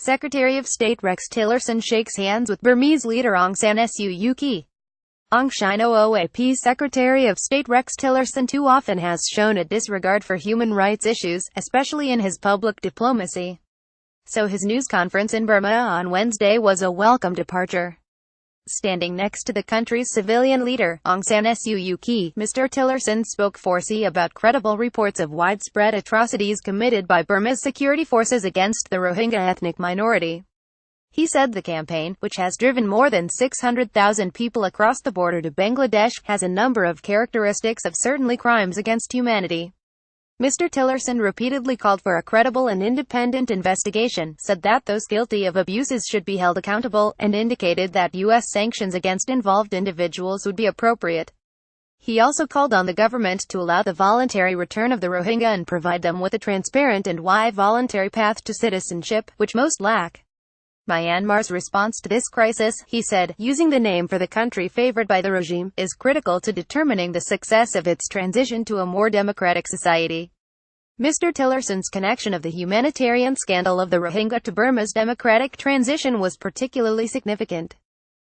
Secretary of State Rex Tillerson shakes hands with Burmese leader Aung San Suu Kyi. Aung San OoAP Secretary of State Rex Tillerson too often has shown a disregard for human rights issues, especially in his public diplomacy. So his news conference in Burma on Wednesday was a welcome departure. Standing next to the country's civilian leader, Aung San Suu Kyi, Mr. Tillerson spoke forcey about credible reports of widespread atrocities committed by Burma's security forces against the Rohingya ethnic minority. He said the campaign, which has driven more than 600,000 people across the border to Bangladesh, has a number of characteristics of certainly crimes against humanity. Mr. Tillerson repeatedly called for a credible and independent investigation, said that those guilty of abuses should be held accountable, and indicated that U.S. sanctions against involved individuals would be appropriate. He also called on the government to allow the voluntary return of the Rohingya and provide them with a transparent and voluntary path to citizenship, which most lack. Myanmar's response to this crisis, he said, using the name for the country favored by the regime, is critical to determining the success of its transition to a more democratic society. Mr. Tillerson's connection of the humanitarian scandal of the Rohingya to Burma's democratic transition was particularly significant.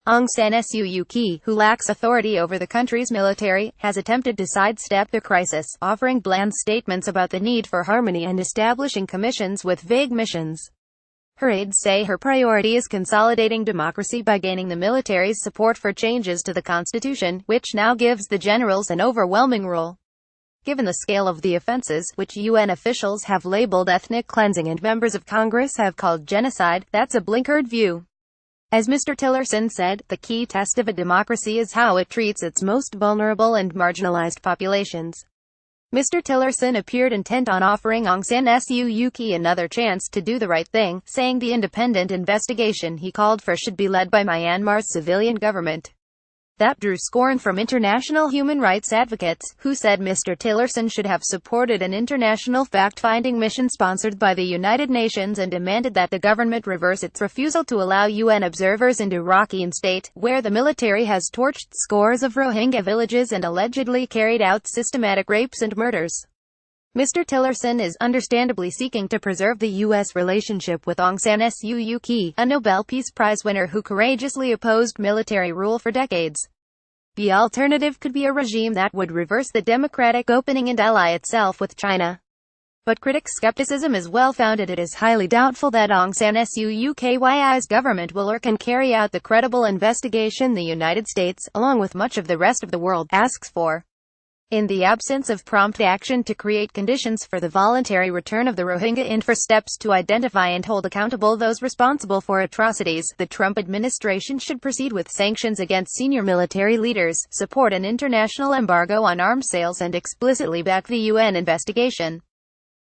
Aung San Suu Kyi, who lacks authority over the country's military, has attempted to sidestep the crisis, offering bland statements about the need for harmony and establishing commissions with vague missions. Her aides say her priority is consolidating democracy by gaining the military's support for changes to the constitution, which now gives the generals an overwhelming role. Given the scale of the offenses, which UN officials have labeled ethnic cleansing and members of Congress have called genocide, that's a blinkered view. As Mr. Tillerson said, the key test of a democracy is how it treats its most vulnerable and marginalized populations. Mr. Tillerson appeared intent on offering Aung San Suu Kyi another chance to do the right thing, saying the independent investigation he called for should be led by Myanmar's civilian government. That drew scorn from international human rights advocates, who said Mr. Tillerson should have supported an international fact-finding mission sponsored by the United Nations and demanded that the government reverse its refusal to allow UN observers into Rakhine State, where the military has torched scores of Rohingya villages and allegedly carried out systematic rapes and murders. Mr. Tillerson is understandably seeking to preserve the U.S. relationship with Aung San Suu Kyi, a Nobel Peace Prize winner who courageously opposed military rule for decades. The alternative could be a regime that would reverse the democratic opening and ally itself with China. But critics' skepticism is well-founded. It is highly doubtful that Aung San Suu Kyi's government will or can carry out the credible investigation the United States, along with much of the rest of the world, asks for. In the absence of prompt action to create conditions for the voluntary return of the Rohingya and for steps to identify and hold accountable those responsible for atrocities, the Trump administration should proceed with sanctions against senior military leaders, support an international embargo on arms sales and explicitly back the UN investigation.